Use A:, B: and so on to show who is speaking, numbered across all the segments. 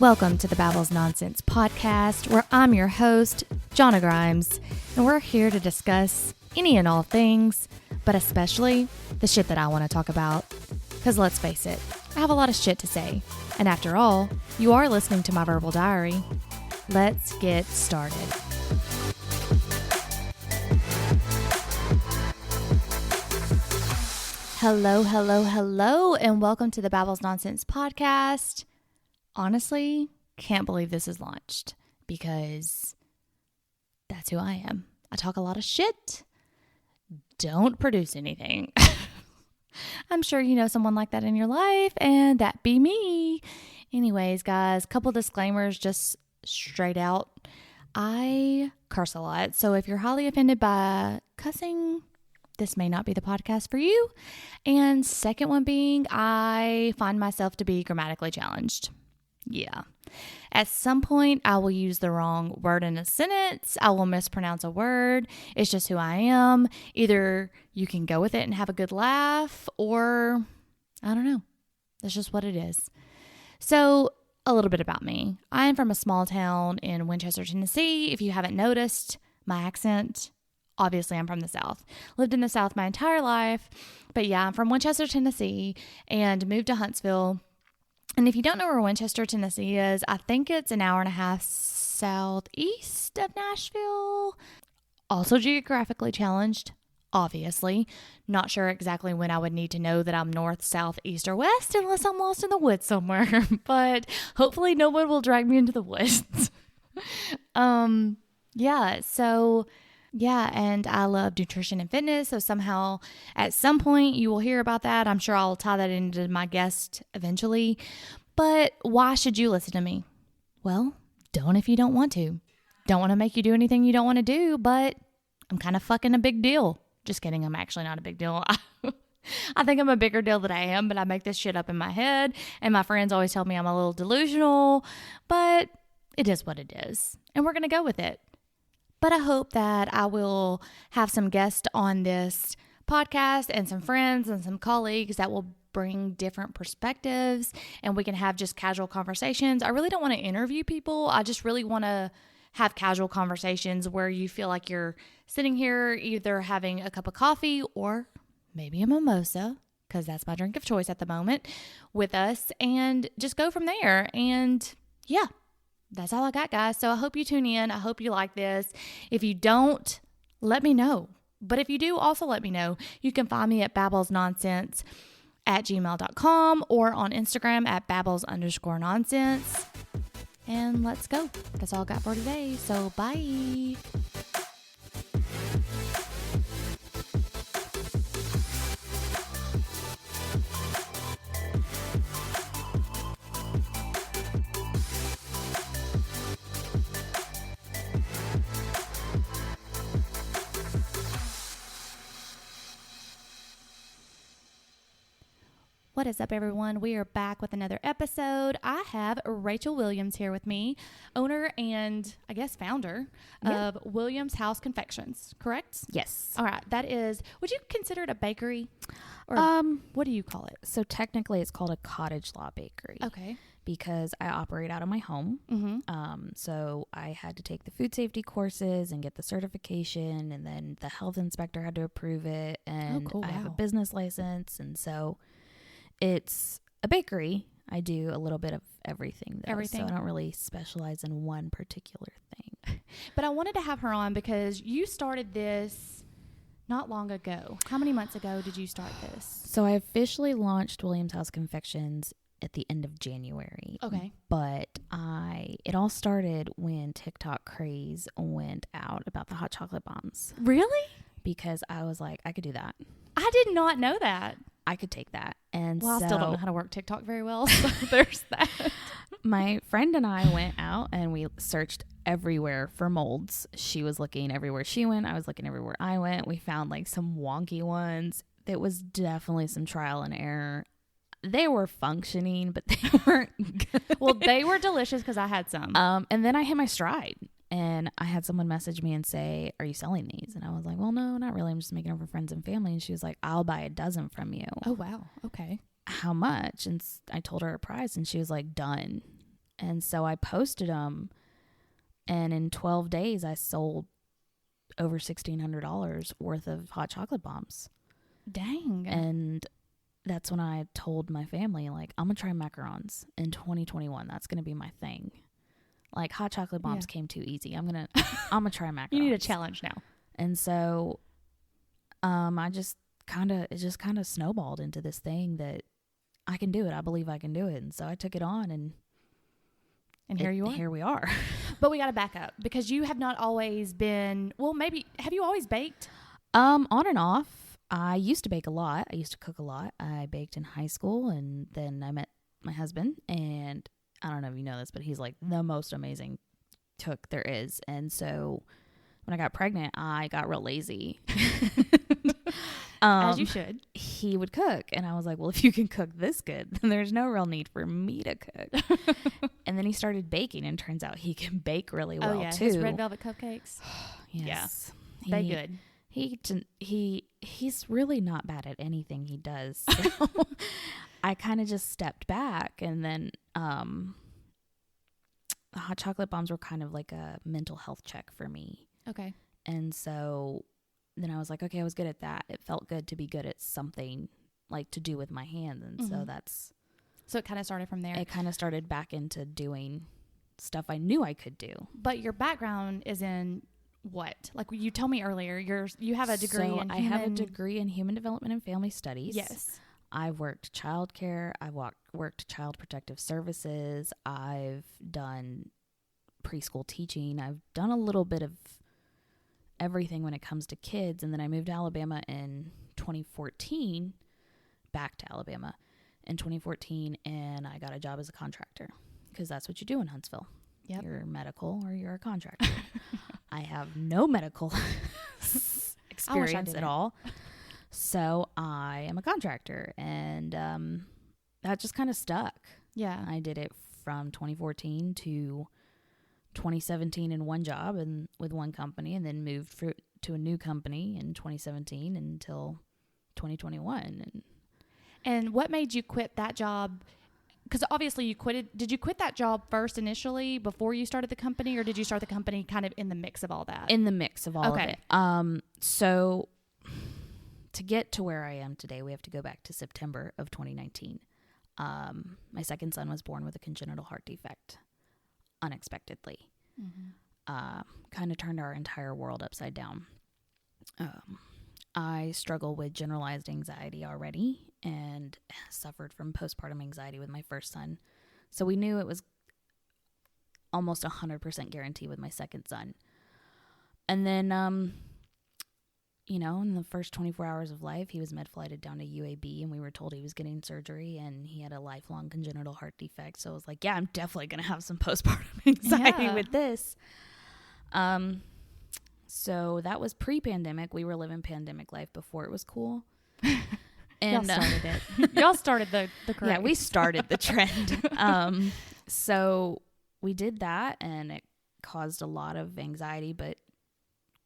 A: Welcome to the Babbles Nonsense podcast, where I'm your host, Jonna Grimes, and we're here to discuss any and all things, but especially the shit that I want to talk about. Because let's face it, I have a lot of shit to say, and after all, you are listening to my verbal diary. Let's get started. Hello, and welcome to the Babbles Nonsense podcast. Honestly, can't believe this is launched because that's who I am. I talk a lot of shit, don't produce anything. I'm sure you know someone like that in your life, and that be me. Anyways, guys, couple disclaimers just straight out. I curse a lot, so if you're highly offended by cussing, this may not be the podcast for you. And second one being, I find myself to be grammatically challenged. Yeah. At some point, I will use the wrong word in a sentence. I will mispronounce a word. It's just who I am. Either you can go with it and have a good laugh, or I don't know. That's just what it is. So a little bit about me. I am from a small town in Winchester, Tennessee. If you haven't noticed my accent, obviously I'm from the South. Lived in the South my entire life. But yeah, I'm from Winchester, Tennessee, and moved to Huntsville. And if you don't know where Winchester, Tennessee is, I think it's an hour and a half southeast of Nashville. Also geographically challenged, obviously. Not sure exactly when I would need to know that I'm north, south, east, or west unless I'm lost in the woods somewhere. But hopefully no one will drag me into the woods. Yeah, and I love nutrition and fitness, so somehow at some point you will hear about that. I'm sure I'll tie that into my guest eventually. But why should you listen to me? Well, don't if you don't want to. Don't want to make you do anything you don't want to do, but I'm kind of fucking a big deal. Just kidding, I'm actually not a big deal. I think I'm a bigger deal than I am, but I make this shit up in my head, and my friends always tell me I'm a little delusional, but it is what it is, and we're going to go with it. But I hope that I will have some guests on this podcast and some friends and some colleagues that will bring different perspectives, and we can have just casual conversations. I really don't want to interview people. I just really want to have casual conversations where you feel like you're sitting here either having a cup of coffee or maybe a mimosa, because that's my drink of choice at the moment, with us, and just go from there. And yeah. That's all I got, guys. So I hope you tune in. I hope you like this. If you don't, let me know. But if you do, also let me know. You can find me at babblesnonsense@gmail.com or on Instagram at babbles_nonsense. And let's go. That's all I got for today. So bye. What is up, everyone? We are back with another episode. I have Rachael Williams here with me, owner and I guess founder of Williams House Confections, correct?
B: Yes.
A: All right. That is, would you consider it a bakery? Or what do you call it?
B: So technically it's called a cottage law bakery.
A: Okay.
B: Because I operate out of my home.
A: Mm-hmm.
B: So I had to take the food safety courses and get the certification, and then the health inspector had to approve it. And I have a business license, and so it's a bakery. I do a little bit of everything, though. So I don't really specialize in one particular thing.
A: But I wanted to have her on because you started this not long ago. How many months ago did you start this?
B: So I officially launched Williams House Confections at the end of January.
A: Okay.
B: But it all started when TikTok craze went out about the hot chocolate bombs.
A: Really?
B: Because I was like, I could do that.
A: I did not know that.
B: I could take that. And
A: I still don't know how to work TikTok very well, so there's that.
B: My friend and I went out and we searched everywhere for molds. She was looking everywhere she went. I was looking everywhere I went. We found like some wonky ones. There was definitely some trial and error. They were functioning, but they weren't good.
A: Well, they were delicious because I had some.
B: And then I hit my stride. And I had someone message me and say, "Are you selling these?" And I was like, "Well, no, not really. I'm just making them for friends and family." And she was like, "I'll buy a dozen from you."
A: Oh, wow. Okay.
B: How much? And I told her a price, and she was like, "Done." And so I posted them, and in 12 days I sold over $1,600 worth of hot chocolate bombs.
A: Dang.
B: And that's when I told my family, like, I'm going to try macarons in 2021. That's going to be my thing. Like, hot chocolate bombs came too easy. I'm going to try macarons.
A: You need a challenge now.
B: And so it just kind of snowballed into this thing that I can do it. I believe I can do it. And so I took it on, and
A: here you are.
B: Here we are.
A: But we got to back up, because you have not always been, well, maybe, have you always baked?
B: On and off. I used to bake a lot. I used to cook a lot. I baked in high school, and then I met my husband, and I don't know if you know this, but he's like the most amazing cook there is. And so when I got pregnant, I got real lazy.
A: As you should.
B: He would cook, and I was like, well, if you can cook this good, then there's no real need for me to cook. And then he started baking, and turns out he can bake really well, too.
A: His red velvet cupcakes.
B: Yes.
A: Yeah. They good.
B: He's really not bad at anything he does. So I kind of just stepped back, and then the hot chocolate bombs were kind of like a mental health check for me.
A: Okay.
B: And so then I was like, okay, I was good at that. It felt good to be good at something, like, to do with my hands. And
A: so it kind of started from there.
B: It kind of started back into doing stuff I knew I could do.
A: But your background is in what? Like you told me earlier, you have a degree in
B: I have a degree in human development and family studies.
A: Yes.
B: I've worked childcare. I've worked child protective services. I've done preschool teaching. I've done a little bit of everything when it comes to kids. And then I moved to Alabama in 2014, back to Alabama in 2014, and I got a job as a contractor, because that's what you do in Huntsville.
A: Yep.
B: You're medical or you're a contractor. I have no medical experience at all. So I am a contractor, and that just kind of stuck.
A: Yeah.
B: I did it from 2014 to 2017 in one job and with one company, and then moved to a new company in 2017 until 2021.
A: And what made you quit that job? Because obviously did you quit that job first initially before you started the company, or did you start the company kind of in the mix of all that?
B: In the mix of all of it. So to get to where I am today, we have to go back to September of 2019. My second son was born with a congenital heart defect, unexpectedly. Mm-hmm. Kind of turned our entire world upside down. I struggle with generalized anxiety already, and suffered from postpartum anxiety with my first son. So we knew it was almost 100% guarantee with my second son. And then, in the first 24 hours of life, he was med flighted down to UAB, and we were told he was getting surgery, and he had a lifelong congenital heart defect. So I was like, yeah, I'm definitely going to have some postpartum anxiety with this. So that was pre-pandemic. We were living pandemic life before it was cool. And
A: y'all started it. Y'all started the correct.
B: Yeah, we started the trend. So we did that, and it caused a lot of anxiety, but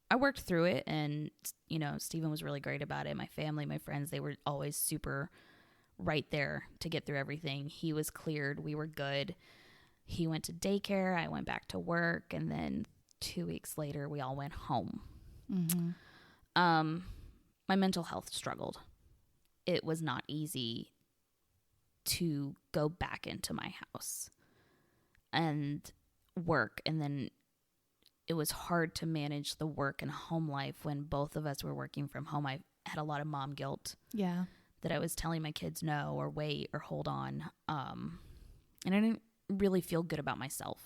B: I worked through it, and, Stephen was really great about it. My family, my friends, they were always super right there to get through everything. He was cleared. We were good. He went to daycare. I went back to work, and then 2 weeks later, we all went home. Mm-hmm. My mental health struggled. It was not easy to go back into my house and work. And then it was hard to manage the work and home life when both of us were working from home. I had a lot of mom guilt.
A: Yeah.
B: That I was telling my kids no, or wait, or hold on. And I didn't really feel good about myself.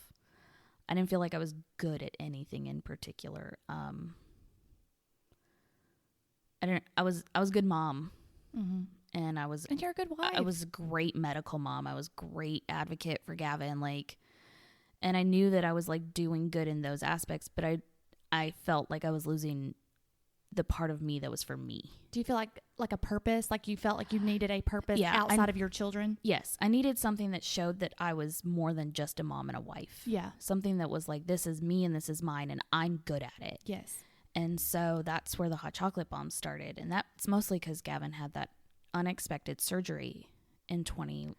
B: I didn't feel like I was good at anything in particular. I was a good mom. Mm-hmm. And
A: you're a good wife.
B: I was a great medical mom. I was a great advocate for Gavin. And I knew that I was doing good in those aspects, but I felt like I was losing the part of me that was for me.
A: Do you feel like a purpose? Like you felt like you needed a purpose outside of your children?
B: Yes. I needed something that showed that I was more than just a mom and a wife.
A: Yeah.
B: Something that was like, this is me and this is mine and I'm good at it.
A: Yes.
B: And so that's where the hot chocolate bombs started. And that's mostly because Gavin had that unexpected surgery in 2020.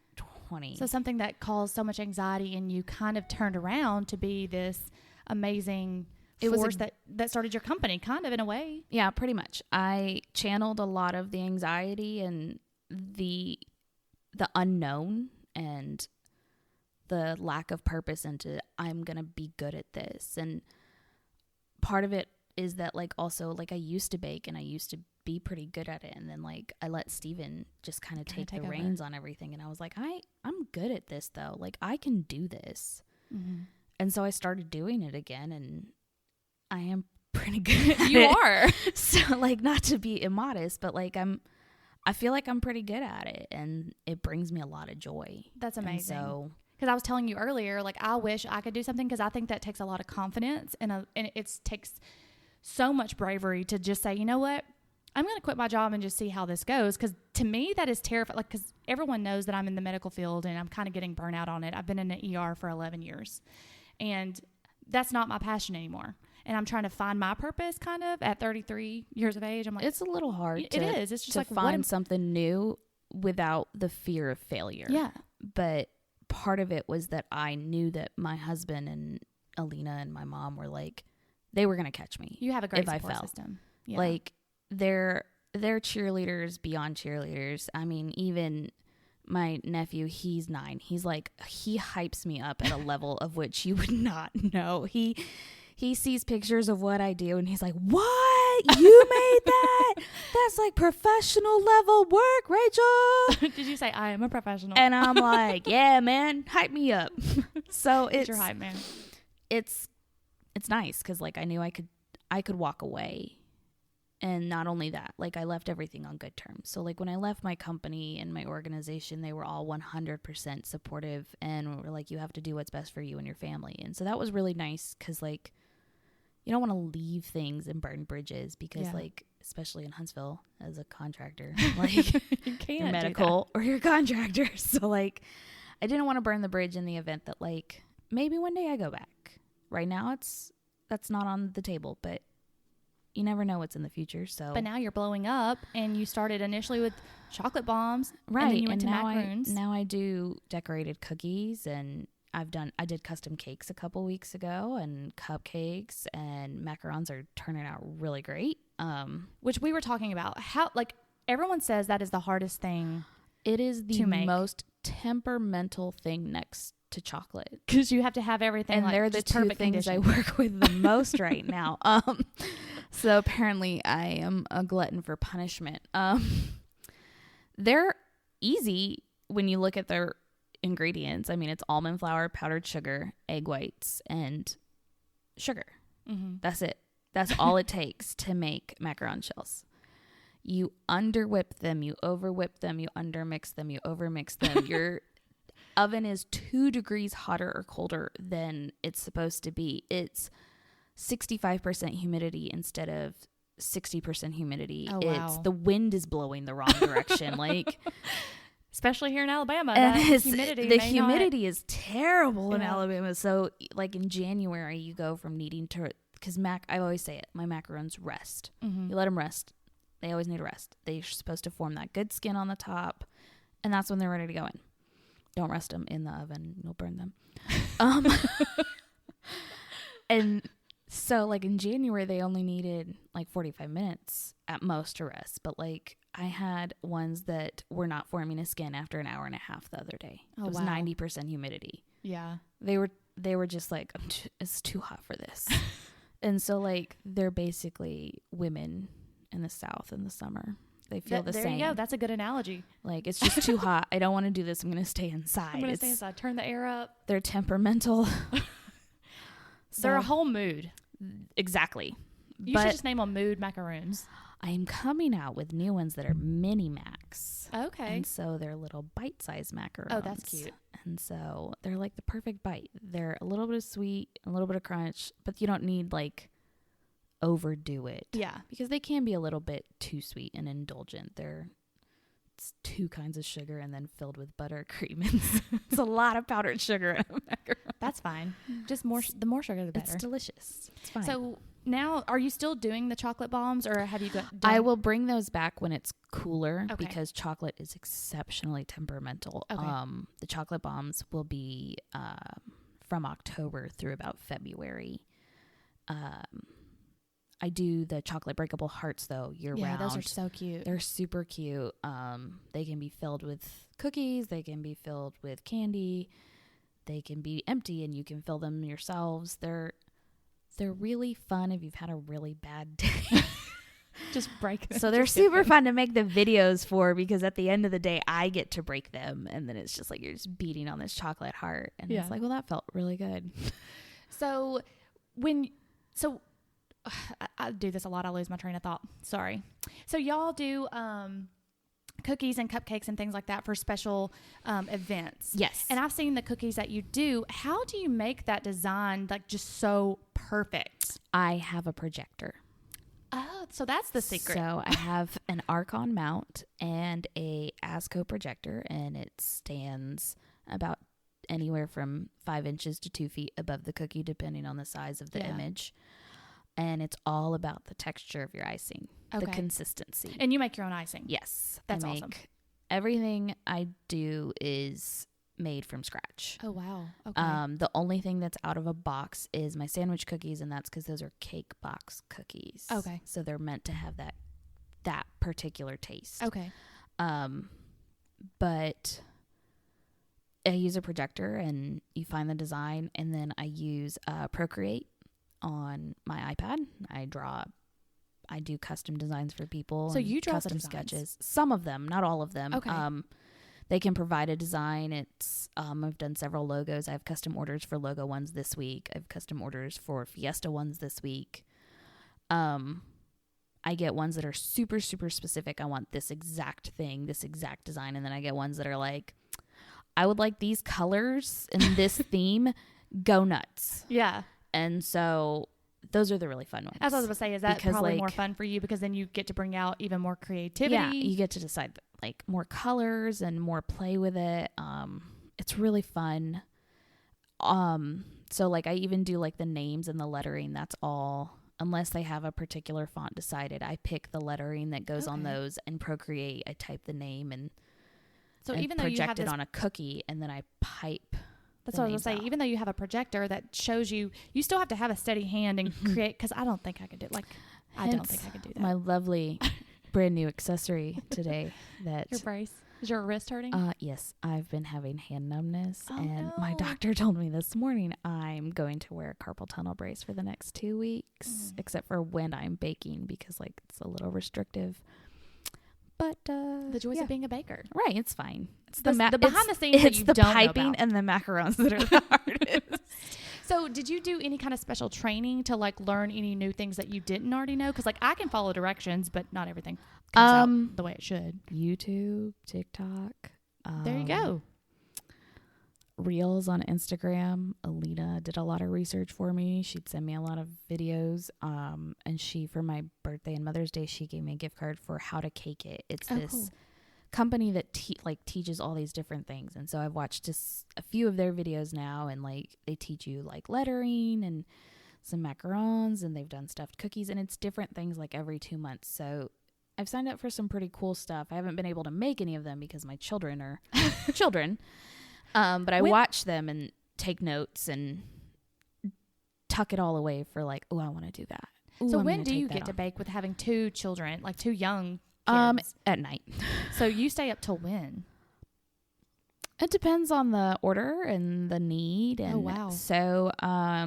B: 2020.
A: So something that caused so much anxiety and you kind of turned around to be this amazing force that started your company, kind of, in a way.
B: Yeah, pretty much. I channeled a lot of the anxiety and the unknown and the lack of purpose into I'm going to be good at this. And part of it is that like also like I used to bake and I used to be pretty good at it. And then like I let Steven just kind of take the reins on everything. And I was like, I'm good at this though. Like I can do this. Mm-hmm. And so I started doing it again and I am pretty good at
A: You
B: it.
A: are.
B: So like not to be immodest, but like I feel like I'm pretty good at it and it brings me a lot of joy.
A: That's amazing.
B: And so
A: because I was telling you earlier, like I wish I could do something because I think that takes a lot of confidence and it takes so much bravery to just say, you know what, I'm going to quit my job and just see how this goes. Because to me, that is terrifying. Like, because everyone knows that I'm in the medical field and I'm kind of getting burnt out on it. I've been in an ER for 11 years and that's not my passion anymore. And I'm trying to find my purpose kind of at 33 years of age. I'm like,
B: it's a little hard.
A: It is. It's just
B: to
A: like
B: find something new without the fear of failure.
A: Yeah.
B: But part of it was that I knew that my husband and Alina and my mom were like, they were going to catch me.
A: You have a great support system.
B: Yeah. Like they're cheerleaders beyond cheerleaders. I mean, even my nephew, he's 9. He's like, he hypes me up at a level of which you would not know. He sees pictures of what I do and he's like, what? You made that? That's like professional level work, Rachel.
A: Did you say I am a professional?
B: And I'm like, yeah, man, hype me up. So it's
A: your hype man.
B: It's nice because like I knew I could walk away. And not only that, like I left everything on good terms. So like when I left my company and my organization, they were all 100% supportive and were like, you have to do what's best for you and your family. And so that was really nice because like you don't want to leave things and burn bridges because like, especially in Huntsville as a contractor, like you're medical or you're a contractor. So like I didn't want to burn the bridge in the event that like maybe one day I go back. Right now that's not on the table, but you never know what's in the future. So,
A: but now you're blowing up, and you started initially with chocolate bombs,
B: right?
A: And then you went to Macarons.
B: Now I do decorated cookies, and I did custom cakes a couple weeks ago, and cupcakes, and macarons are turning out really great.
A: Which we were talking about how like everyone says that is the hardest thing.
B: It is the most temperamental thing next to chocolate
A: because you have to have everything,
B: and
A: like,
B: they're the two things I work with the most right now. So apparently I am a glutton for punishment. They're easy when you look at their ingredients. I mean, it's almond flour, powdered sugar, egg whites, and sugar. Mm-hmm. That's it. That's all it takes to make macaron shells. You under whip them, you over whip them, you undermix them, you overmix them. Your oven is 2 degrees hotter or colder than it's supposed to be. It's 65% humidity instead of 60% humidity.
A: Oh, wow.
B: It's the wind is blowing the wrong direction. Like,
A: especially here in Alabama,
B: and the humidity is terrible in Alabama. So like in January, you go from needing to, because I always say it, my macarons rest. Mm-hmm. You let them rest. They always need to rest. They're supposed to form that good skin on the top, and that's when they're ready to go in. Don't rest them in the oven. You'll burn them. And so like in January, they only needed like 45 minutes at most to rest. But like I had ones that were not forming a skin after an hour and a half the other day. It was 90% humidity.
A: Yeah.
B: They were just like, it's too hot for this. And so like they're basically women in the South in the summer. They feel the same.
A: There you go. That's a good analogy.
B: Like, it's just too hot. I don't want to do this. I'm going to stay inside.
A: I'm going to stay inside. Turn the air up.
B: They're temperamental.
A: They're a whole mood.
B: Exactly.
A: You should just name them mood macaroons.
B: I am coming out with new ones that are mini macs.
A: Okay.
B: And so they're little bite-sized macarons.
A: Oh, that's cute.
B: And so they're like the perfect bite. They're a little bit of sweet, a little bit of crunch, but you don't need like overdo it.
A: Yeah.
B: Because they can be a little bit too sweet and indulgent. It's 2 kinds of sugar and then filled with buttercream. It's a lot of powdered sugar in a macaron.
A: That's fine. Just the more sugar, the better.
B: It's delicious. It's fine.
A: So now, are you still doing the chocolate bombs, or have you done?
B: I will bring those back when it's cooler,
A: Okay.
B: because chocolate is exceptionally temperamental.
A: Okay.
B: The chocolate bombs will be from October through about February. I do the chocolate breakable hearts though year round.
A: Yeah, those are so cute.
B: They're super cute. They can be filled with cookies. They can be filled with candy. They can be empty, and you can fill them yourselves. They're really fun if you've had a really bad day.
A: Just break them.
B: So they're super fun to make the videos for, because at the end of the day, I get to break them. And then it's just like you're just beating on this chocolate heart. And it's like, well, that felt really good.
A: So I do this a lot. I lose my train of thought. Sorry. So y'all do cookies and cupcakes and things like that for special events.
B: Yes.
A: And I've seen the cookies that you do. How do you make that design like just so perfect?
B: I have a projector.
A: Oh, so that's the secret.
B: So I have an Archon mount and a ASCO projector, and it stands about anywhere from 5 inches to 2 feet above the cookie, depending on the size of the image. And it's all about the texture of your icing, the consistency.
A: And you make your own icing?
B: Yes.
A: That's awesome.
B: Everything I do is made from scratch.
A: Oh, wow. Okay.
B: The only thing that's out of a box is my sandwich cookies, and that's because those are cake box cookies.
A: Okay.
B: So they're meant to have that particular taste.
A: Okay.
B: But I use a projector, and you find the design, and then I use Procreate on my iPad. I do custom designs for people.
A: So you draw
B: custom
A: the
B: sketches. Some of them, not all of them.
A: Okay.
B: They can provide a design. It's I've done several logos. I have custom orders for logo ones this week. I have custom orders for Fiesta ones this week. I get ones that are super, super specific. I want this exact thing, this exact design. And then I get ones that are like, I would like these colors and this theme. Go nuts.
A: Yeah.
B: And so those are the really fun ones.
A: As I was going to say, is that probably more fun for you, because then you get to bring out even more creativity?
B: Yeah, you get to decide like more colors and more play with it. It's really fun. So like I even do like the names and the lettering. That's all. Unless they have a particular font decided, I pick the lettering that goes on those and Procreate. I type the name and even though project it on a cookie, and then I pipe.
A: That's what I was going to say. Even though you have a projector that shows you still have to have a steady hand and create, because I don't think I could do I don't think I could do that.
B: My lovely brand new accessory today.
A: Your brace. Is your wrist hurting?
B: Yes. I've been having hand numbness, and my doctor told me this morning I'm going to wear a carpal tunnel brace for the next 2 weeks, except for when I'm baking, because it's a little restrictive. But
A: the joys of being a baker.
B: Right, it's fine. It's
A: the behind the scenes that you
B: the
A: don't
B: piping
A: know about.
B: And the macarons that are the hardest.
A: So did you do any kind of special training to learn any new things that you didn't already know? Because I can follow directions, but not everything comes out the way it should.
B: YouTube, TikTok.
A: There you go.
B: Reels on Instagram. Alina did a lot of research for me. She'd send me a lot of videos. And she, for my birthday and Mother's Day, she gave me a gift card for How to Cake It. It's this company that teaches all these different things. And so I've watched just a few of their videos now, and they teach you lettering and some macarons, and they've done stuffed cookies, and it's different things every 2 months. So I've signed up for some pretty cool stuff. I haven't been able to make any of them because my children are children. But I watch them and take notes and tuck it all away for I want to do that. Ooh,
A: so when do you get to bake with having 2 children, 2 young kids?
B: At night.
A: So you stay up till when?
B: It depends on the order and the need. And
A: oh, wow.
B: So I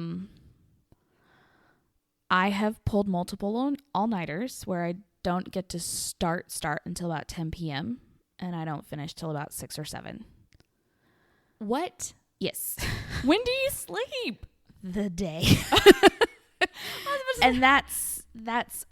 B: have pulled multiple all-nighters where I don't get to start until about 10 p.m. and I don't finish till about 6 or 7.
A: What?
B: Yes.
A: When do you sleep?
B: The day. And that's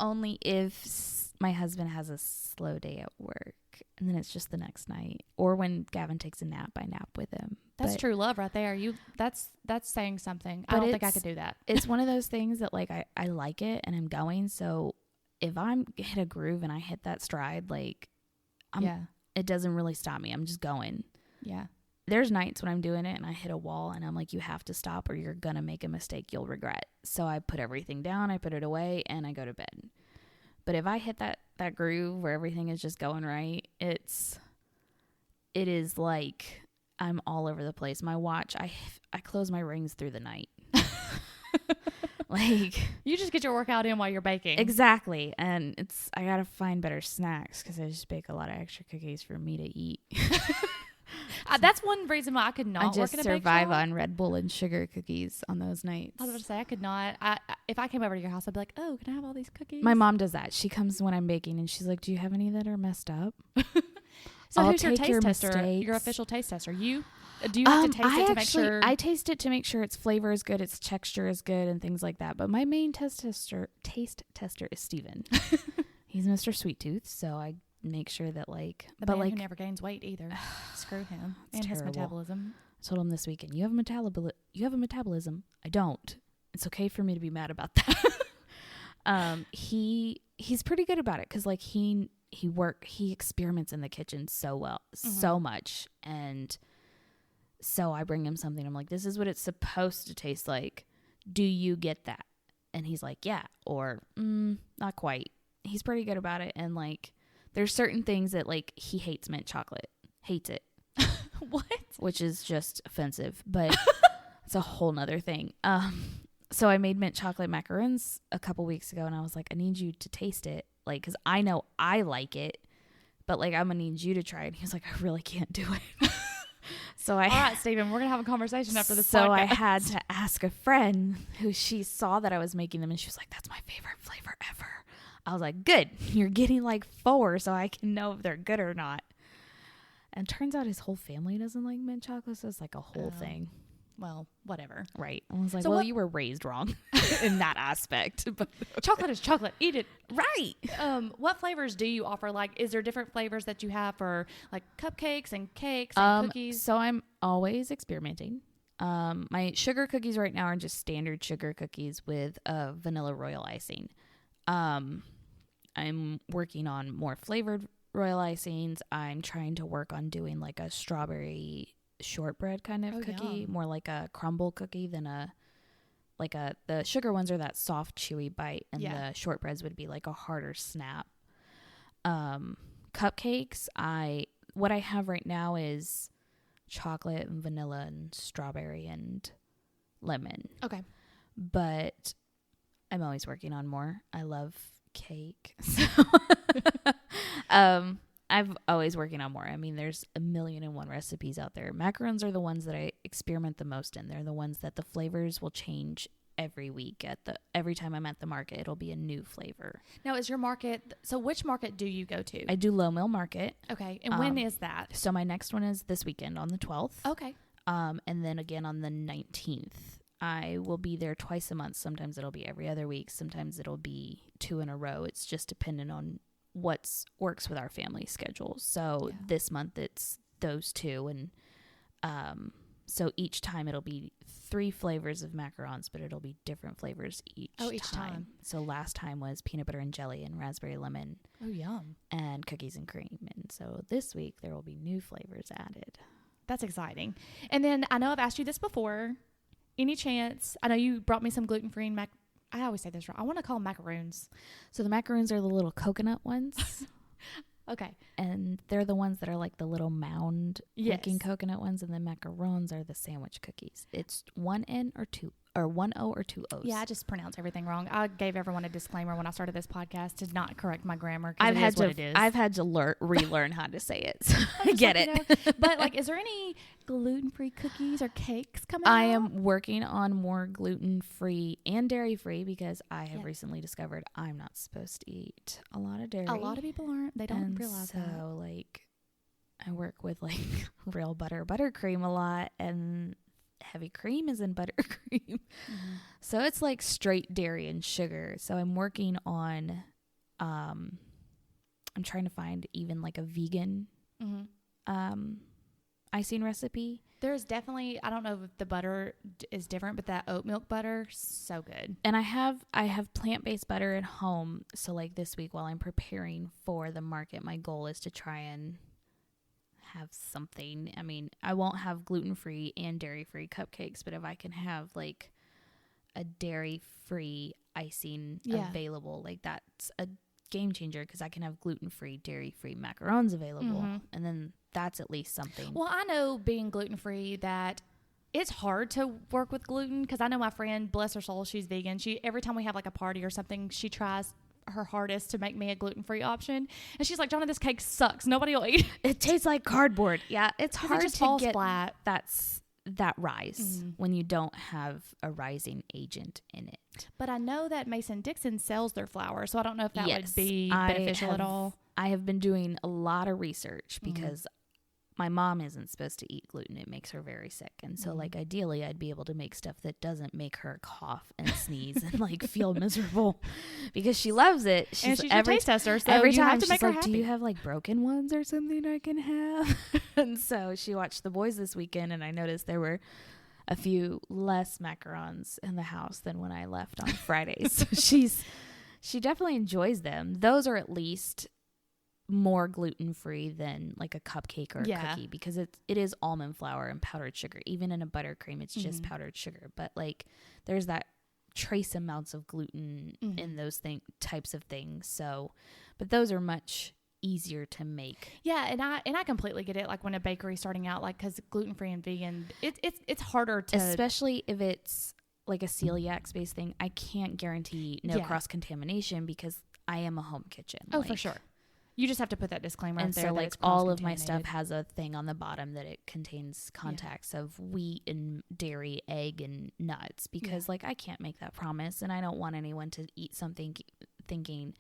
B: only if my husband has a slow day at work, and then it's just the next night, or when Gavin takes a nap, I nap with him.
A: That's true love right there. That's saying something. I don't think I could do that.
B: It's one of those things that I like it and I'm going. So if I'm hit a groove and I hit that stride, it doesn't really stop me. I'm just going.
A: Yeah.
B: there's nights when I'm doing it and I hit a wall and I'm like, you have to stop or you're going to make a mistake you'll regret. So I put everything down, I put it away, and I go to bed. But if I hit that groove where everything is just going right, it is like I'm all over the place. My watch, I close my rings through the night. Like,
A: you just get your workout in while you're baking.
B: Exactly. And I got to find better snacks because I just bake a lot of extra cookies for me to eat.
A: That's one reason why I could not work in a bake shop.
B: I just survive on Red Bull and sugar cookies on those nights.
A: I was about to say, I could not. If I came over to your house, I'd be like, oh, can I have all these cookies?
B: My mom does that. She comes when I'm baking and she's like, do you have any that are messed up?
A: So who's your taste tester? Your official taste tester? You? Do you have to taste it to make sure?
B: I taste it to make sure its flavor is good, its texture is good, and things like that. But my main taste tester is Steven. He's Mr. Sweet Tooth, so I make sure that
A: the man who never gains weight either. Screw him and his metabolism.
B: I told him this weekend, you have a metabolism. I don't. It's okay for me to be mad about that. He's pretty good about it because he experiments in the kitchen so much, and so I bring him something. I'm like, this is what it's supposed to taste like. Do you get that? And he's like, yeah, or not quite. He's pretty good about it. And there's certain things that he hates mint chocolate. Hates it.
A: What?
B: Which is just offensive, but it's a whole nother thing. So I made mint chocolate macarons a couple weeks ago, and I was like, I need you to taste it. Because I know I like it, but I'm going to need you to try it. And he was like, I really can't do it. All
A: right, Steven, we're going to have a conversation after this podcast.
B: So I had to ask a friend who she saw that I was making them, and she was like, that's my favorite flavor ever. I was like, good. You're getting 4 so I can know if they're good or not. And turns out his whole family doesn't like mint chocolate, so it's a whole thing.
A: Well, whatever.
B: Right. I was like, you were raised wrong in that aspect. But
A: chocolate is chocolate. Eat it.
B: Right.
A: What flavors do you offer? Is there different flavors that you have for cupcakes and cakes and cookies?
B: So I'm always experimenting. My sugar cookies right now are just standard sugar cookies with vanilla royal icing. I'm working on more flavored royal icings. I'm trying to work on doing a strawberry shortbread kind of cookie,
A: yum.
B: More like a crumble cookie than the sugar ones are that soft chewy bite, and the shortbreads would be a harder snap. Cupcakes, what I have right now is chocolate and vanilla and strawberry and lemon.
A: Okay.
B: But I'm always working on more. I love cake. I'm always working on more. I mean, there's 1,000,001 recipes out there. Macarons are the ones that I experiment the most in. They're the ones that the flavors will change every week. Every time I'm at the market, it'll be a new flavor.
A: Now, is your market, so which market do you go to?
B: I do Low Mill Market.
A: Okay. And when is that?
B: So my next one is this weekend on the 12th.
A: Okay.
B: And then again on the 19th. I will be there twice a month. Sometimes it'll be every other week. Sometimes it'll be 2 in a row. It's just dependent on what works with our family schedule. So this month it's those 2. And so each time it'll be 3 flavors of macarons, but it'll be different flavors each time. So last time was peanut butter and jelly and raspberry lemon.
A: Oh, yum.
B: And cookies and cream. And so this week there will be new flavors added.
A: That's exciting. And then I know I've asked you this before. Any chance, I know you brought me some gluten-free I always say this wrong. I want to call them macaroons.
B: So the macaroons are the little coconut ones.
A: Okay.
B: And they're the ones that are the little mound looking coconut ones. And the macarons are the sandwich cookies. It's 1 N or 2 or 1 O or 2 O's.
A: Yeah, I just pronounced everything wrong. I gave everyone a disclaimer when I started this podcast to not correct my grammar.
B: I've had to relearn how to say it. So I get it.
A: But is there any gluten-free cookies or cakes coming out?
B: I am working on more gluten-free and dairy-free because I have recently discovered I'm not supposed to eat a lot of dairy.
A: A lot of people aren't. They don't realize that.
B: So I work with real buttercream a lot, and heavy cream is in buttercream. Mm-hmm. So it's straight dairy and sugar. So I'm working on, I'm trying to find even a vegan, icing recipe.
A: There's definitely, I don't know if the butter is different, but that oat milk butter, so good.
B: And I have plant-based butter at home. So this week while I'm preparing for the market, my goal is to try and have something. I mean, I won't have gluten-free and dairy-free cupcakes, but if I can have like a dairy-free icing available, like that's a game changer because I can have gluten-free, dairy-free macarons available. And then that's at least something.
A: Well, I know being gluten-free that it's hard to work with gluten because I know my friend, bless her soul, she's vegan. Every time we have like a party or something, she tries her hardest to make me a gluten-free option. And she's like, Jonna, this cake sucks. Nobody will eat it.
B: It tastes like cardboard. Yeah, it's hard to get
A: flat.
B: that rise when you don't have a rising agent in it.
A: But I know that Mason-Dixon sells their flour, so I don't know if that would be beneficial at all.
B: I have been doing a lot of research because my mom isn't supposed to eat gluten. It makes her very sick. And so, like, ideally, I'd be able to make stuff that doesn't make her cough and sneeze and, like, feel miserable because she loves it.
A: She's a taste tester, so
B: every
A: you
B: time
A: have to
B: she's
A: make her
B: like,
A: happy.
B: do you have, like, broken ones or something I can have? And so she watched The Boys this weekend, and I noticed there were a few less macarons in the house than when I left on Friday. So she definitely enjoys them. Those are at least more gluten-free than like a cupcake or a cookie because it is almond flour and powdered sugar. Even in a buttercream, it's just powdered sugar. But like there's that trace amounts of gluten in those types of things. So, but those are much easier to make.
A: Yeah, and I completely get it. Like when a bakery's starting out, like because gluten-free and vegan, it's harder to,
B: especially if it's like a celiac based thing. I can't guarantee no cross-contamination because I am a home kitchen.
A: Oh, for sure. You just have to put that disclaimer
B: and
A: out there.
B: So, like, all of my stuff has a thing on the bottom that it contains contacts of wheat and dairy, egg, and nuts because, like, I can't make that promise, and I don't want anyone to eat something thinking,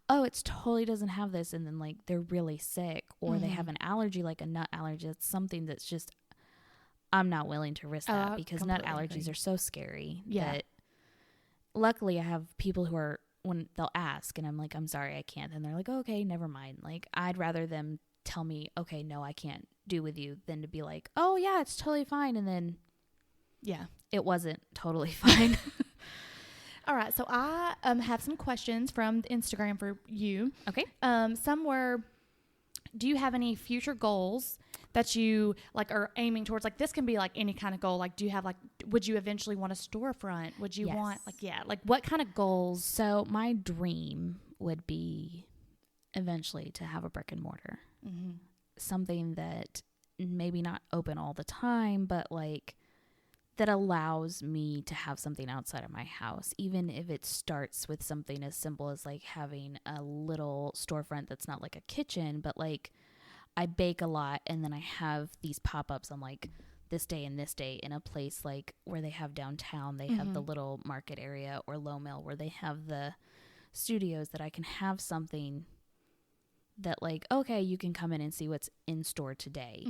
B: oh, it totally doesn't have this, and then, like, they're really sick or they have an allergy, like a nut allergy. It's something that's just, I'm not willing to risk that because nut allergies are so scary that luckily I have people who are, when they'll ask and I'm like, I'm sorry, I can't. And they're like, oh, okay, never mind. Like, I'd rather them tell me, okay, no, I can't do with you than to be like, oh yeah, it's totally fine. And then, it wasn't totally fine.
A: All right. So I have some questions from Instagram for you.
B: Okay.
A: Some were, do you have any future goals that you like are aiming towards? Like this can be like any kind of goal. Like, do you have like, would you eventually want a storefront? Would you want like what kind of goals?
B: So my dream would be eventually to have a brick and mortar, something that maybe not open all the time, but like that allows me to have something outside of my house, even if it starts with something as simple as like having a little storefront that's not like a kitchen, but like I bake a lot and then I have these pop-ups on like this day and this day in a place like where they have downtown, they have the little market area or Low Mill where they have the studios that I can have something that like, okay, you can come in and see what's in store today.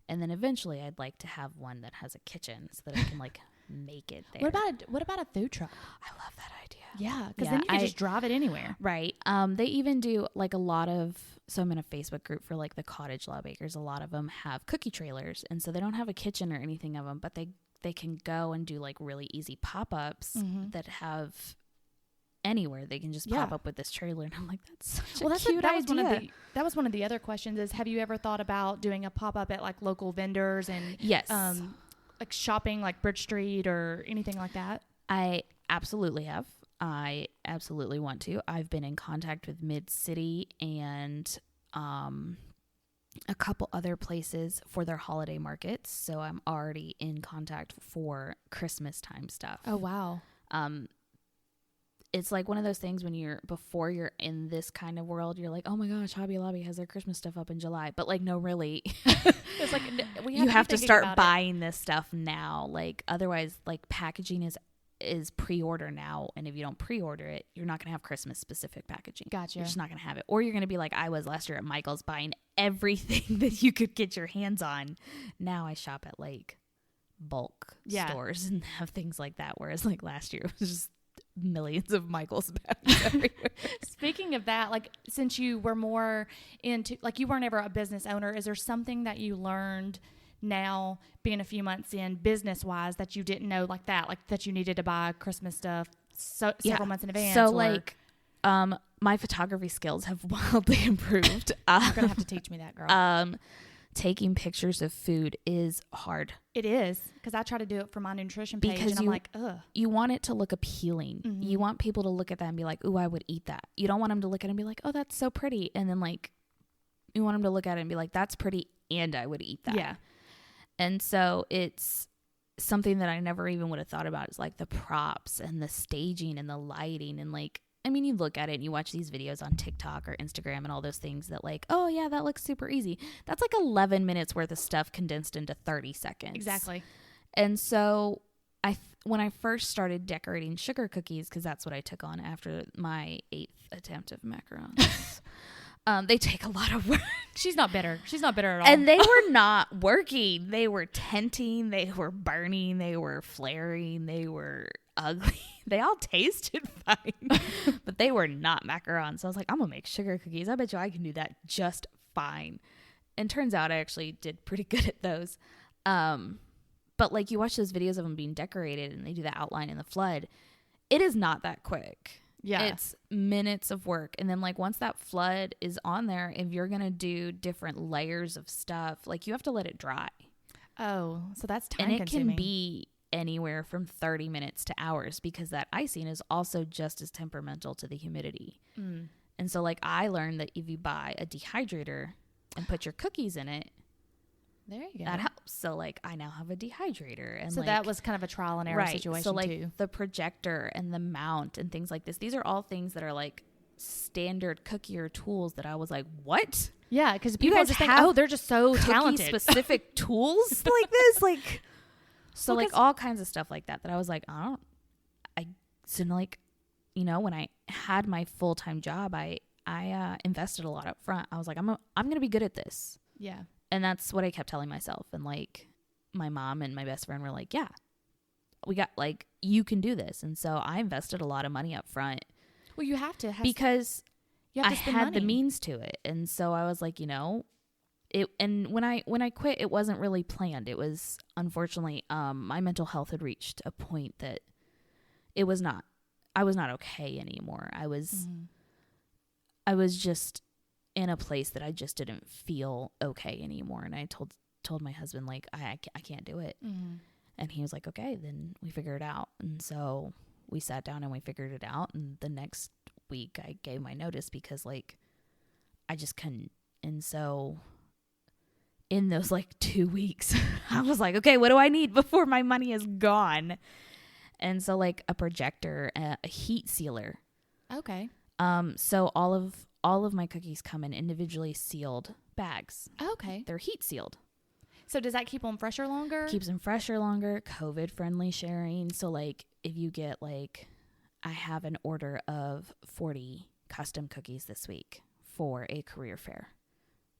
B: And then eventually I'd like to have one that has a kitchen so that I can like make it there.
A: What about a food truck?
B: I love that idea.
A: Yeah, because then you can just drive it anywhere.
B: Right. They even do like a lot of, so I'm in a Facebook group for like the cottage law bakers. A lot of them have cookie trailers. And so they don't have a kitchen or anything of them, but they can go and do like really easy pop-ups that have anywhere. They can just pop up with this trailer. And I'm like, that's such a cute idea.
A: That was one of the other questions is, have you ever thought about doing a pop-up at like local vendors and like shopping like Bridge Street or anything like that?
B: I absolutely have. I absolutely want to. I've been in contact with Mid-City and a couple other places for their holiday markets. So I'm already in contact for Christmas time stuff.
A: Oh, wow.
B: It's like one of those things when before you're in this kind of world, you're like, oh my gosh, Hobby Lobby has their Christmas stuff up in July. But like, no, really.
A: It's like,
B: you have to start buying this stuff now. Like otherwise, like packaging is pre-order now. And if you don't pre-order it, you're not going to have Christmas specific packaging.
A: Gotcha.
B: You're just not going to have it. Or you're going to be like I was last year at Michael's buying everything that you could get your hands on. Now I shop at like bulk stores and have things like that. Whereas like last year it was just millions of Michael's bags everywhere.
A: Speaking of that, like since you were more into, like you weren't ever a business owner, is there something that you learned now being a few months in business wise that you didn't know like that you needed to buy Christmas stuff several months in advance?
B: So like my photography skills have wildly improved.
A: You're going to have to teach me that, girl.
B: taking pictures of food is hard.
A: It is, because I try to do it for my nutrition page, and I'm like, ugh.
B: You want it to look appealing.
A: Mm-hmm.
B: You want people to look at that and be like, ooh, I would eat that. You don't want them to look at it and be like, oh, that's so pretty. And then like, you want them to look at it and be like, that's pretty and I would eat that.
A: Yeah.
B: And so it's something that I never even would have thought about is like the props and the staging and the lighting and like, I mean, you look at it and you watch these videos on TikTok or Instagram and all those things that like, oh yeah, that looks super easy. That's like 11 minutes worth of stuff condensed into 30 seconds.
A: Exactly.
B: And so when I first started decorating sugar cookies, because that's what I took on after my 8th attempt of macarons, they take a lot of work.
A: She's not bitter. She's not bitter at all.
B: And they were not working. They were tinting. They were burning. They were flaring. They were ugly. They all tasted fine, but they were not macarons. So I was like, I'm going to make sugar cookies. I bet you I can do that just fine. And turns out I actually did pretty good at those. But like you watch those videos of them being decorated and they do the outline in the flood. It is not that quick.
A: Yeah.
B: It's minutes of work. And then like once that flood is on there, if you're going to do different layers of stuff, like you have to let it dry.
A: Oh, so that's time
B: consuming. And it can
A: consuming.
B: be anywhere from 30 minutes to hours because that icing is also just as temperamental to the humidity.
A: Mm.
B: And so like I learned that if you buy a dehydrator and put your cookies in it,
A: there you go.
B: that helps. So like I now have a dehydrator. And
A: so
B: like,
A: that was kind of a trial and error situation
B: so like
A: too.
B: the projector and the mount and things like this, these are all things that are like standard cookier tools that I was like, what?
A: Yeah, because people
B: guys
A: just think,
B: have
A: oh, they're just so talented.
B: Specific tools like this, like so like all kinds of stuff like that I was like, so like, you know, when I had my full-time job, I invested a lot up front. I was like, I'm gonna be good at this.
A: Yeah.
B: And that's what I kept telling myself. And like my mom and my best friend were like, yeah, we got like, you can do this. And so I invested a lot of money up front.
A: Well, you have to.
B: Because
A: you have
B: I
A: to spend
B: had
A: money.
B: the means to it. And so I was like, you know, and when I quit, it wasn't really planned. It was unfortunately, my mental health had reached a point that I was not okay anymore. I was just in a place that I just didn't feel okay anymore. And I told my husband, like, I can't do it.
A: Mm-hmm.
B: And he was like, okay, then we figure it out. And so we sat down and we figured it out. And the next week I gave my notice because like, I just couldn't. And so in those like 2 weeks, I was like, okay, what do I need before my money is gone? And so like a projector, a heat sealer.
A: Okay.
B: So all of my cookies come in individually sealed bags.
A: Okay.
B: They're heat sealed.
A: So does that keep them fresher longer?
B: Keeps them fresher longer, COVID friendly sharing. So like if you get like, I have an order of 40 custom cookies this week for a career fair.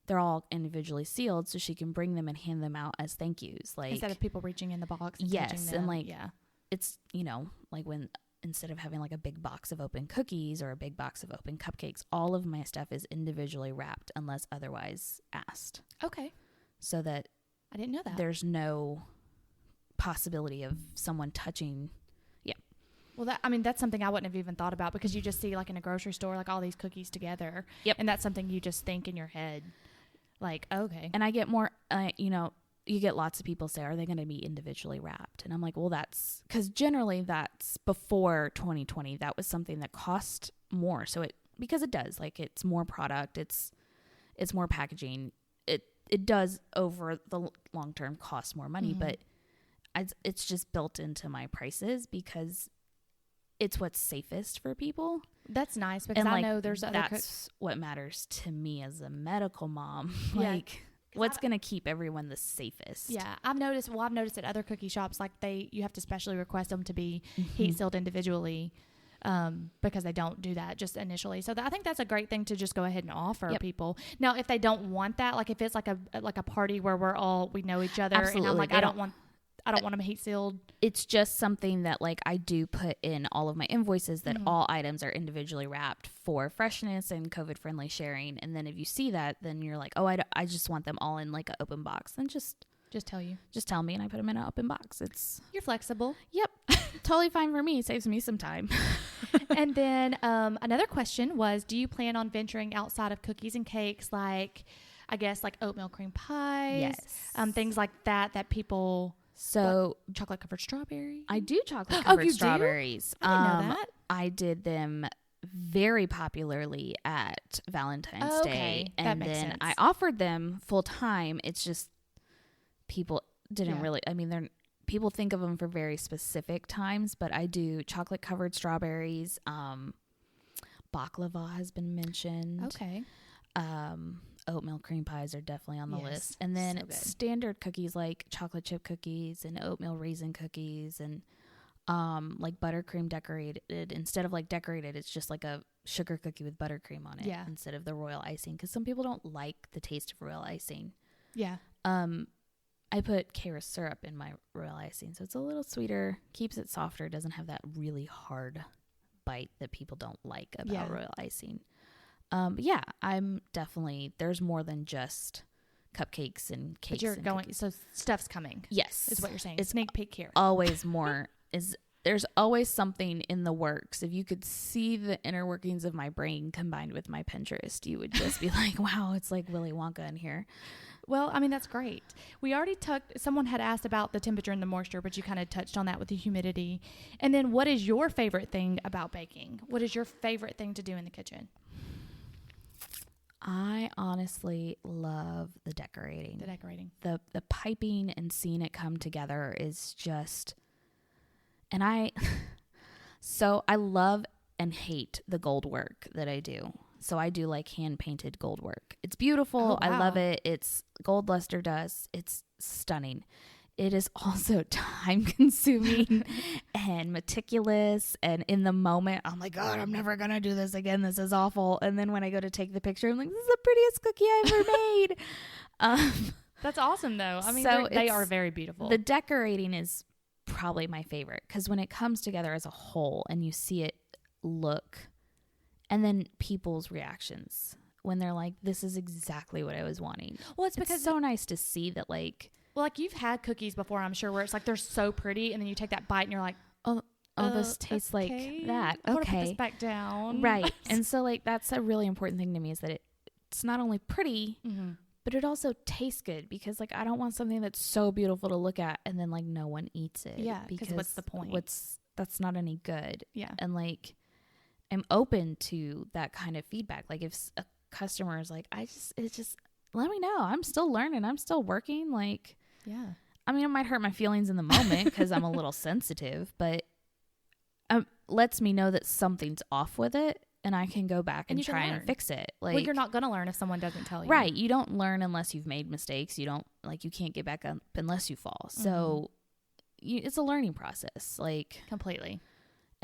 B: They're all individually sealed so she can bring them and hand them out as thank yous. Like
A: instead of people reaching in the box and
B: yes,
A: touching them.
B: and like
A: yeah.
B: It's, you know, like when instead of having like a big box of open cookies or a big box of open cupcakes, all of my stuff is individually wrapped unless otherwise asked.
A: Okay.
B: So that
A: I didn't know that.
B: there's no possibility of someone touching. Yeah.
A: Well, that's something I wouldn't have even thought about because you just see like in a grocery store, like all these cookies together.
B: Yep.
A: And that's something you just think in your head. Like, okay.
B: And I get more, you know, you get lots of people say, are they going to be individually wrapped? And I'm like, well, that's because generally that's before 2020. That was something that cost more. So because it does, like it's more product, it's more packaging. It does over the long term cost more money, but it's just built into my prices because it's what's safest for people.
A: That's nice because I know there's other
B: that's what matters to me as a medical mom.
A: Yeah.
B: Like what's going to keep everyone the safest?
A: Yeah. I've noticed at other cookie shops, like you have to specially request them to be heat sealed individually because they don't do that just initially. So I think that's a great thing to just go ahead and offer people. Now, if they don't want that, like if it's like a party where we know each other
B: Absolutely.
A: and I'm like, I don't want them heat sealed.
B: It's just something that like I do put in all of my invoices that all items are individually wrapped for freshness and COVID friendly sharing. And then if you see that, then you're like, oh, I just want them all in like an open box. Then just tell me and I put them in an open box.
A: You're flexible.
B: Yep. Totally fine for me. It saves me some time.
A: And then another question was, do you plan on venturing outside of cookies and cakes? Like, I guess, like oatmeal cream pies.
B: Yes.
A: Things like that people...
B: So
A: chocolate covered strawberry.
B: I do chocolate covered
A: you
B: strawberries.
A: Do? I didn't know that.
B: I did them very popularly at Valentine's Day, and then sense. I offered them full time. It's just people didn't really. I mean, people think of them for very specific times, but I do chocolate covered strawberries. Baklava has been mentioned.
A: Okay.
B: Oatmeal cream pies are definitely on the list. And then standard cookies like chocolate chip cookies and oatmeal raisin cookies and like buttercream decorated. Instead of like decorated, it's just like a sugar cookie with buttercream on it instead of the royal icing, because some people don't like the taste of royal icing.
A: Yeah.
B: I put Kara syrup in my royal icing, so it's a little sweeter, keeps it softer, doesn't have that really hard bite that people don't like about royal icing. But yeah, I'm definitely, there's more than just cupcakes and cakes.
A: But you're
B: and
A: going,
B: cookies.
A: so stuff's coming.
B: Yes.
A: Is what you're saying.
B: It's
A: sneak peek here.
B: Always more there's always something in the works. If you could see the inner workings of my brain combined with my Pinterest, you would just be like, wow, it's like Willy Wonka in here.
A: Well, I mean, that's great. We already someone had asked about the temperature and the moisture, but you kind of touched on that with the humidity. And then what is your favorite thing about baking? What is your favorite thing to do in the kitchen?
B: I honestly love the decorating. The piping and seeing it come together is just, and I love and hate the gold work that I do. So I do like hand painted gold work. It's beautiful.
A: Oh, wow.
B: I love it. It's gold luster dust. It's stunning. It is also time consuming and meticulous. And in the moment, I'm like, God, I'm never going to do this again. This is awful. And then when I go to take the picture, I'm like, this is the prettiest cookie I ever made.
A: That's awesome, though. I mean, they are very beautiful.
B: The decorating is probably my favorite, because when it comes together as a whole and you see it look, and then people's reactions when they're like, this is exactly what I was wanting.
A: Well, it's because
B: it's so nice to see that, like,
A: well, like you've had cookies before, I'm sure, where it's like they're so pretty, and then you take that bite and you're like,
B: oh, this tastes like that.
A: I want to put this back down.
B: Right. And so, like, that's a really important thing to me, is that it's not only pretty, but it also tastes good, because, like, I don't want something that's so beautiful to look at and then, like, no one eats it.
A: Yeah, because what's the point?
B: That's not any good.
A: Yeah.
B: And, like, I'm open to that kind of feedback. Like, if a customer is like, it's just let me know. I'm still learning. I'm still working. Like,
A: yeah.
B: I mean, it might hurt my feelings in the moment because I'm a little sensitive, but lets me know that something's off with it, and I can go back and try and fix it. Like,
A: well, you're not going to learn if someone doesn't tell you.
B: Right. You don't learn unless you've made mistakes. You can't get back up unless you fall. So it's a learning process. Like,
A: completely.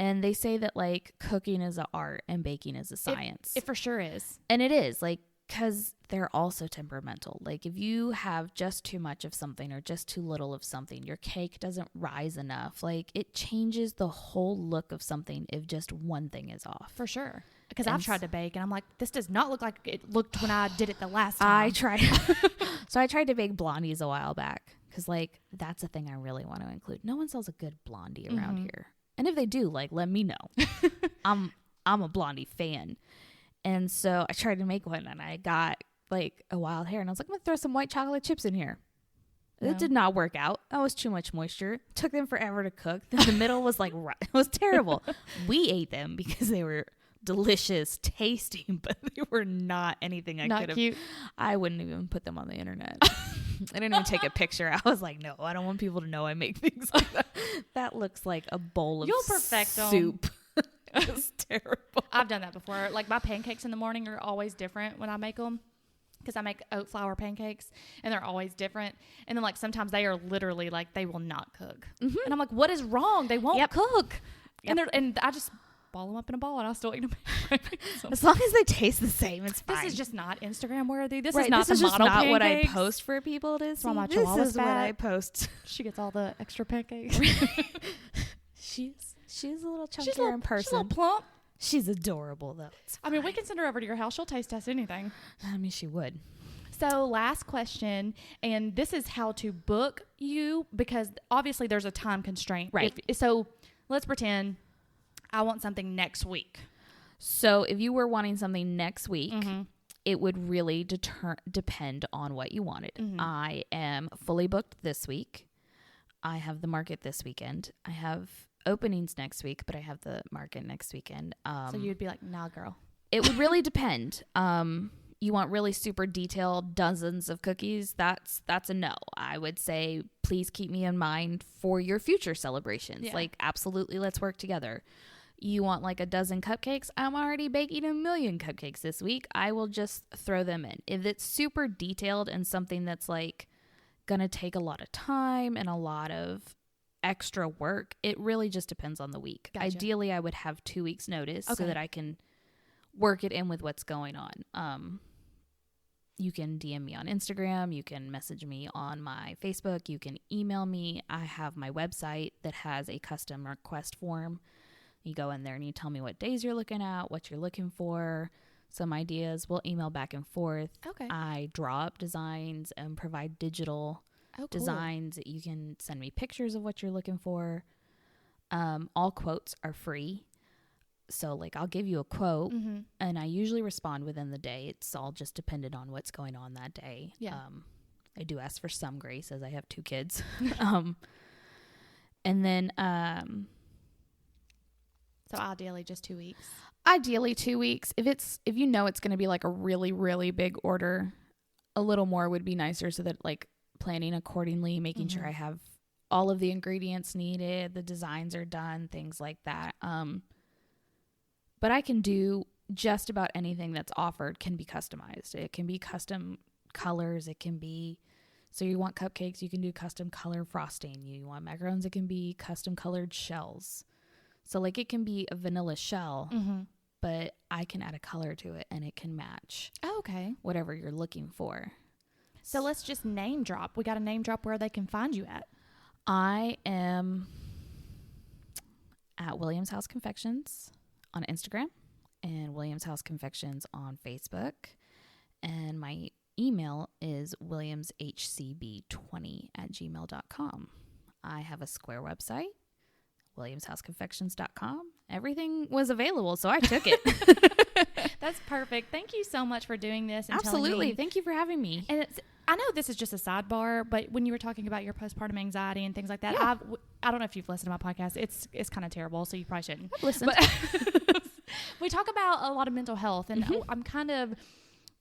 B: And they say that, like, cooking is an art and baking is a science.
A: It for sure is.
B: And it is, like, because they're also temperamental. Like, if you have just too much of something or just too little of something, your cake doesn't rise enough. Like, it changes the whole look of something if just one thing is off.
A: For sure. Because I've tried to bake, and I'm like, this does not look like it looked when I did it the last time.
B: So I tried to bake blondies a while back, because, like, that's a thing I really want to include. No one sells a good blondie around here. And if they do, like, let me know. I'm a blondie fan. And so I tried to make one, and I got, like, a wild hair. And I was like, I'm going to throw some white chocolate chips in here. No. It did not work out. That was too much moisture. It took them forever to cook. Then the middle was, like, it was terrible. We ate them because they were delicious tasting, but they were not anything I could have. I wouldn't even put them on the internet. I didn't even take a picture. I was like, no, I don't want people to know I make things like that. That looks like a bowl of soup. It's terrible.
A: I've done that before. Like, my pancakes in the morning are always different when I make them, because I make oat flour pancakes, and they're always different. And then, like, sometimes they are literally, like, they will not cook. And I'm like, what is wrong? They won't cook. And I just ball them up in a ball, and I'll still eat them.
B: As long as they taste the same, it's fine.
A: This is just not Instagram worthy. This
B: right,
A: is not
B: this
A: the
B: is
A: model
B: just not
A: pancakes.
B: what I post for people to see. This is what I post.
A: She gets all the extra pancakes.
B: She's a little chunkier in person.
A: She's a little plump.
B: She's adorable, though.
A: I mean, we can send her over to your house. She'll taste test anything.
B: I mean, she would.
A: So, last question, and this is how to book you, because obviously there's a time constraint.
B: Right.
A: So, let's pretend I want something next week.
B: So, if you were wanting something next week, it would really depend on what you wanted. I am fully booked this week. I have the market this weekend. I have openings next week, but I have the market next weekend.
A: So you'd be like, nah, girl.
B: It would really depend. You want really super detailed dozens of cookies, that's a no. I would say, please keep me in mind for your future celebrations.
A: Yeah.
B: Like, absolutely, let's work together. You want like a dozen cupcakes? I'm already baking 1 million cupcakes this week. I will just throw them in. If it's super detailed and something that's like going to take a lot of time and a lot of extra work, it really just depends on the week.
A: Gotcha.
B: Ideally, I would have 2 weeks notice so that I can work it in with what's going on. You can DM me on Instagram. You can message me on my Facebook. You can email me. I have my website that has a custom request form. You go in there and you tell me what days you're looking at, what you're looking for, some ideas. We'll email back and forth.
A: Okay.
B: I draw up designs and provide digital designs. You can send me pictures of what you're looking for. All quotes are free. So, like, I'll give you a quote, and I usually respond within the day. It's all just dependent on what's going on that day.
A: Yeah.
B: I do ask for some grace, as I have 2 kids. And then...
A: So, ideally, just 2 weeks?
B: Ideally, 2 weeks. If you know it's going to be, like, a really, really big order, a little more would be nicer so that, like, planning accordingly, making sure I have all of the ingredients needed, the designs are done, things like that. But I can do just about anything that's offered can be customized. It can be custom colors. It can be, so you want cupcakes, you can do custom color frosting. You want macarons, it can be custom colored shells. So like it can be a vanilla shell, but I can add a color to it and it can match whatever you're looking for.
A: So let's just name drop. We got to name drop where they can find you at.
B: I am at Williams House Confections on Instagram and Williams House Confections on Facebook. And my email is williamshcb20@gmail.com. I have a Square website, williamshouseconfections.com. Everything was available, so I took it.
A: That's perfect. Thank you so much for doing this. And
B: Absolutely.
A: Telling me.
B: Thank you for having me.
A: And I know this is just a sidebar, but when you were talking about your postpartum anxiety and things like that, I don't know if you've listened to my podcast. It's kind of terrible, so you probably shouldn't.
B: I've listened.
A: But we talk about a lot of mental health, and I'm kind of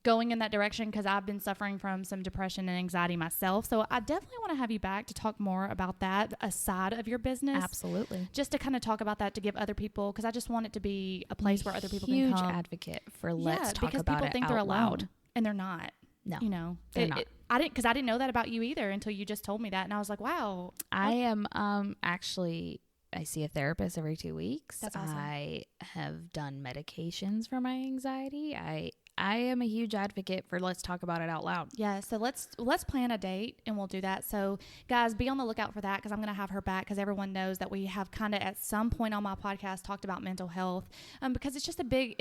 A: going in that direction because I've been suffering from some depression and anxiety myself. So I definitely want to have you back to talk more about that aside of your business.
B: Absolutely.
A: Just to kind of talk about that, to give other people, because I just want it to be a place where other people can come.
B: Huge advocate for let's talk
A: because
B: about
A: people
B: it
A: think
B: out
A: they're alone
B: loud.
A: and they're not.
B: No,
A: you know,
B: they're not.
A: Because I didn't know that about you either until you just told me that, and I was like, wow.
B: I am actually. I see a therapist every 2 weeks.
A: That's awesome.
B: I have done medications for my anxiety. I am a huge advocate for let's talk about it out loud.
A: Yeah, so let's plan a date and we'll do that. So guys, be on the lookout for that because I'm going to have her back because everyone knows that we have kind of at some point on my podcast talked about mental health because it's just a big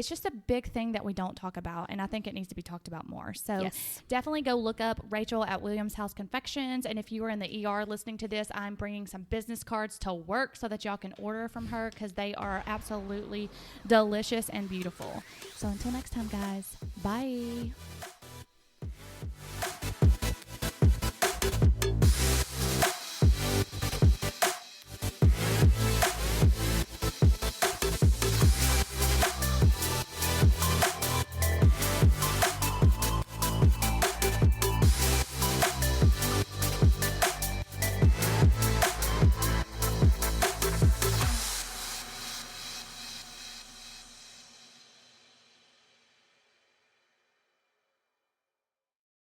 A: thing that we don't talk about, and I think it needs to be talked about more. So definitely go look up Rachael at Williams House Confections, and if you are in the ER listening to this, I'm bringing some business cards to work so that y'all can order from her because they are absolutely delicious and beautiful. So until next time, guys. Bye.